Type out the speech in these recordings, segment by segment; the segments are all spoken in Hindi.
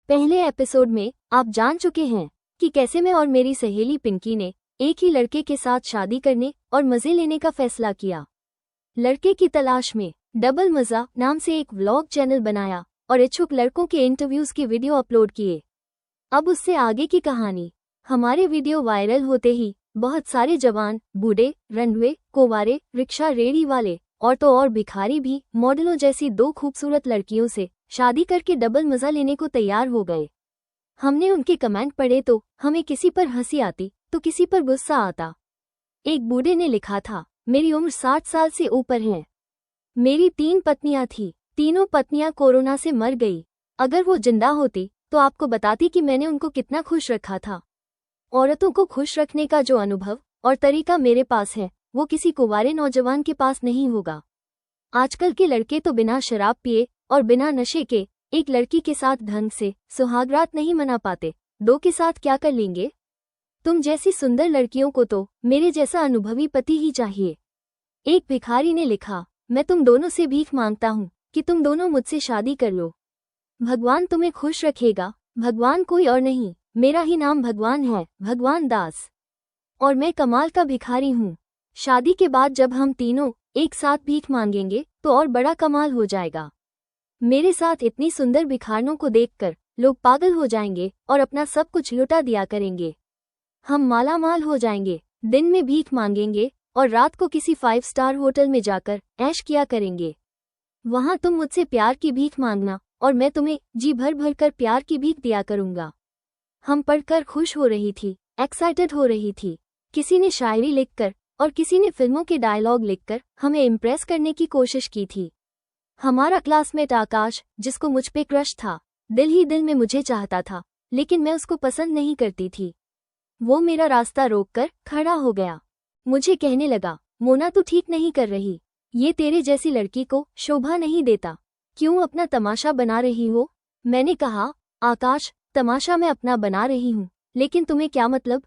पहले एपिसोड में आप जान चुके हैं कि कैसे मैं और मेरी सहेली पिंकी ने एक ही लड़के के साथ शादी करने और मजे लेने का फैसला किया। लड़के की तलाश में डबल मजा नाम से एक व्लॉग चैनल बनाया और इच्छुक लड़कों के इंटरव्यूज की वीडियो अपलोड किए। अब उससे आगे की कहानी। हमारे वीडियो वायरल होते ही बहुत सारे जवान, बूढ़े, रंडवे, कोवारे, रिक्शा रेड़ी वाले और तो और भिखारी भी मॉडलों जैसी दो खूबसूरत लड़कियों से शादी करके डबल मजा लेने को तैयार हो गए। हमने उनके कमेंट पढ़े तो हमें किसी पर हंसी आती तो किसी पर गुस्सा आता। एक बूढ़े ने लिखा था, मेरी उम्र 60 साल से ऊपर है। मेरी 3 पत्नियां थी, तीनों पत्नियां कोरोना से मर गई। अगर वो जिंदा होती तो आपको बताती कि मैंने उनको कितना खुश रखा था। औरतों को खुश रखने का जो अनुभव और तरीका मेरे पास है वो किसी कुंवारे नौजवान के पास नहीं होगा। आजकल के लड़के तो बिना शराब पिए और बिना नशे के एक लड़की के साथ ढंग से सुहागरात नहीं मना पाते, दो के साथ क्या कर लेंगे। तुम जैसी सुंदर लड़कियों को तो मेरे जैसा अनुभवी पति ही चाहिए। एक भिखारी ने लिखा, मैं तुम दोनों से भीख मांगता हूँ कि तुम दोनों मुझसे शादी कर लो। भगवान तुम्हें खुश रखेगा। भगवान कोई और नहीं, मेरा ही नाम भगवान है, भगवान दास। और मैं कमाल का भिखारी हूँ। शादी के बाद जब हम तीनों एक साथ भीख मांगेंगे तो और बड़ा कमाल हो जाएगा। मेरे साथ इतनी सुंदर भिखारनों को देखकर लोग पागल हो जाएंगे और अपना सब कुछ लुटा दिया करेंगे। हम मालामाल हो जाएंगे, दिन में भीख मांगेंगे और रात को किसी 5 स्टार होटल में जाकर ऐश किया करेंगे। वहां तुम मुझसे प्यार की भीख मांगना और मैं तुम्हें जी भर भर कर प्यार की भीख दिया करूंगा। हम पढ़कर खुश हो रही थी, एक्साइटेड हो रही थी। किसी ने शायरी लिखकर और किसी ने फिल्मों के डायलॉग लिखकर हमें इम्प्रेस करने की कोशिश की थी। हमारा क्लासमेट आकाश, जिसको मुझ पे क्रश था, दिल ही दिल में मुझे चाहता था, लेकिन मैं उसको पसंद नहीं करती थी। वो मेरा रास्ता रोककर खड़ा हो गया। मुझे कहने लगा, मोना तू ठीक नहीं कर रही, ये तेरे जैसी लड़की को शोभा नहीं देता, क्यों अपना तमाशा बना रही हो। मैंने कहा, आकाश, तमाशा मैं अपना बना रही हूँ, लेकिन तुम्हें क्या मतलब।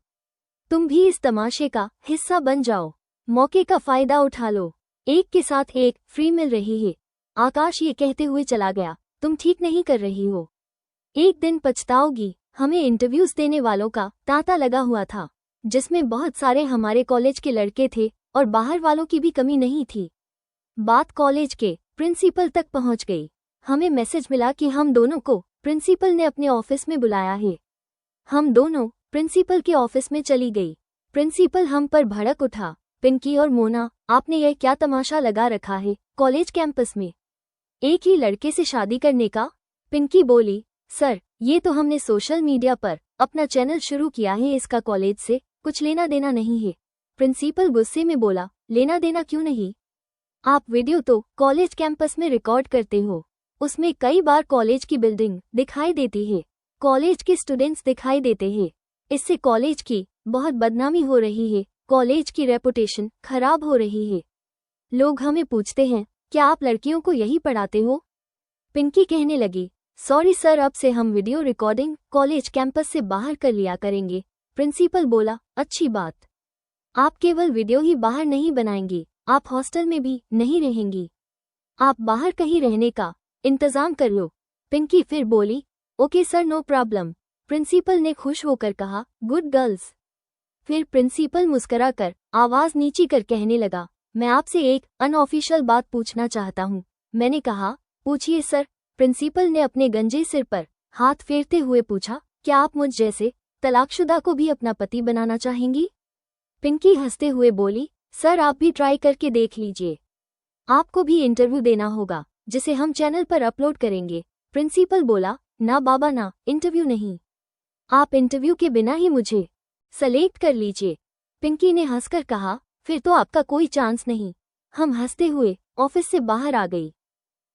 तुम भी इस तमाशे का हिस्सा बन जाओ, मौके का फायदा उठा लो, एक के साथ एक फ्री मिल रही है। आकाश ये कहते हुए चला गया, तुम ठीक नहीं कर रही हो, एक दिन पछताओगी। हमें इंटरव्यूज देने वालों का तांता लगा हुआ था, जिसमें बहुत सारे हमारे कॉलेज के लड़के थे और बाहर वालों की भी कमी नहीं थी। बात कॉलेज के प्रिंसिपल तक पहुंच गई। हमें मैसेज मिला कि हम दोनों को प्रिंसिपल ने अपने ऑफिस में बुलाया है। हम दोनों प्रिंसिपल के ऑफिस में चली गई। प्रिंसिपल हम पर भड़क उठा, पिंकी और मोना, आपने यह क्या तमाशा लगा रखा है कॉलेज कैंपस में, एक ही लड़के से शादी करने का। पिंकी बोली, सर ये तो हमने सोशल मीडिया पर अपना चैनल शुरू किया है, इसका कॉलेज से कुछ लेना देना नहीं है। प्रिंसिपल गुस्से में बोला, लेना देना क्यों नहीं, आप वीडियो तो कॉलेज कैंपस में रिकॉर्ड करते हो, उसमें कई बार कॉलेज की बिल्डिंग दिखाई देती है, कॉलेज के स्टूडेंट्स दिखाई देते हैं, इससे कॉलेज की बहुत बदनामी हो रही है, कॉलेज की रेपुटेशन खराब हो रही है। लोग हमें पूछते हैं, क्या आप लड़कियों को यही पढ़ाते हो। पिंकी कहने लगी, सॉरी सर, अब से हम वीडियो रिकॉर्डिंग कॉलेज कैंपस से बाहर कर लिया करेंगे। प्रिंसिपल बोला, अच्छी बात, आप केवल वीडियो ही बाहर नहीं बनाएंगी, आप हॉस्टल में भी नहीं रहेंगी, आप बाहर कहीं रहने का इंतजाम कर लो। पिंकी फिर बोली, okay sir, no problem. Principal ने खुश होकर कहा, गुड गर्ल्स। फिर प्रिंसिपल मुस्कुराकर आवाज नीची कर कहने लगा, मैं आपसे एक अनऑफिशियल बात पूछना चाहता हूँ। मैंने कहा, पूछिए सर। प्रिंसिपल ने अपने गंजे सिर पर हाथ फेरते हुए पूछा, क्या आप मुझ जैसे तलाकशुदा को भी अपना पति बनाना चाहेंगी। पिंकी हंसते हुए बोली, सर आप भी ट्राई करके देख लीजिए, आपको भी इंटरव्यू देना होगा जिसे हम चैनल पर अपलोड करेंगे। प्रिंसिपल बोला, ना बाबा ना, इंटरव्यू नहीं, आप इंटरव्यू के बिना ही मुझे सेलेक्ट कर लीजिए। पिंकी ने हंसकर कहा, फिर तो आपका कोई चांस नहीं। हम हंसते हुए ऑफिस से बाहर आ गई।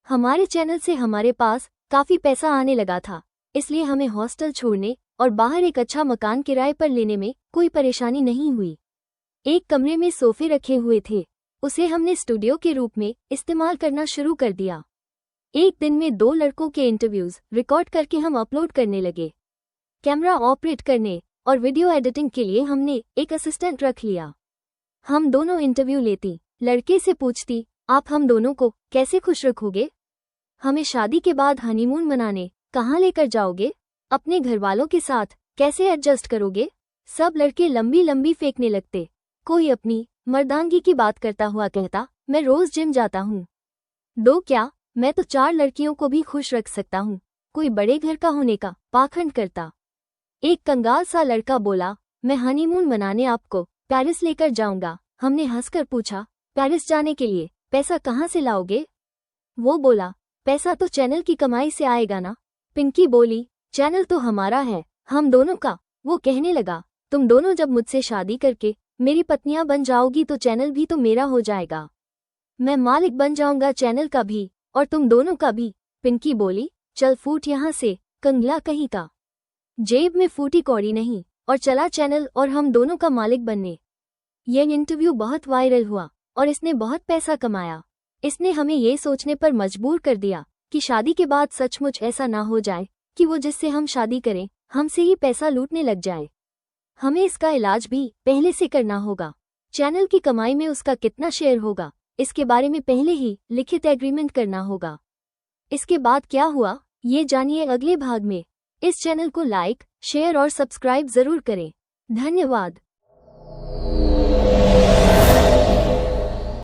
हमारे चैनल से हमारे पास काफी पैसा आने लगा था, इसलिए हमें हॉस्टल छोड़ने और बाहर एक अच्छा मकान किराए पर लेने में कोई परेशानी नहीं हुई। एक कमरे में सोफे रखे हुए थे, उसे हमने स्टूडियो के रूप में इस्तेमाल करना शुरू कर दिया। एक दिन में 2 लड़कों के इंटरव्यूज रिकॉर्ड करके हम अपलोड करने लगे। कैमरा ऑपरेट करने और वीडियो एडिटिंग के लिए हमने एक असिस्टेंट रख लिया। हम दोनों इंटरव्यू लेती, लड़के से पूछती, आप हम दोनों को कैसे खुश रखोगे, हमें शादी के बाद हनीमून मनाने कहाँ लेकर जाओगे। अपने घर वालों के साथ कैसे एडजस्ट करोगे? सब लड़के लंबी लंबी फेंकने लगते। कोई अपनी मर्दानगी की बात करता हुआ कहता, मैं रोज जिम जाता हूँ। 2 क्या, मैं तो 4 लड़कियों को भी खुश रख सकता हूँ। कोई बड़े घर का होने का पाखंड करता। एक कंगाल सा लड़का बोला, मैं हनीमून मनाने आपको पेरिस लेकर जाऊंगा। हमने हंसकर पूछा, पेरिस जाने के लिए पैसा कहाँ से लाओगे? वो बोला, पैसा तो चैनल की कमाई से आएगा ना। पिंकी बोली, चैनल तो हमारा है, हम दोनों का। वो कहने लगा, तुम दोनों जब मुझसे शादी करके मेरी पत्नियां बन जाओगी तो चैनल भी तो मेरा हो जाएगा। मैं मालिक बन जाऊंगा चैनल का भी और तुम दोनों का भी। पिंकी बोली, चल फूट यहाँ से, कंगला कहीं का। जेब में फूटी कौड़ी नहीं और चला चैनल और हम दोनों का मालिक बनने। यह इंटरव्यू बहुत वायरल हुआ और इसने बहुत पैसा कमाया। इसने हमें ये सोचने पर मजबूर कर दिया कि शादी के बाद सचमुच ऐसा ना हो जाए कि वो जिससे हम शादी करें हमसे ही पैसा लूटने लग जाए। हमें इसका इलाज भी पहले से करना होगा। चैनल की कमाई में उसका कितना शेयर होगा इसके बारे में पहले ही लिखित एग्रीमेंट करना होगा। इसके बाद क्या हुआ ये जानिए अगले भाग में। इस चैनल को लाइक, शेयर और सब्सक्राइब जरूर करें। धन्यवाद।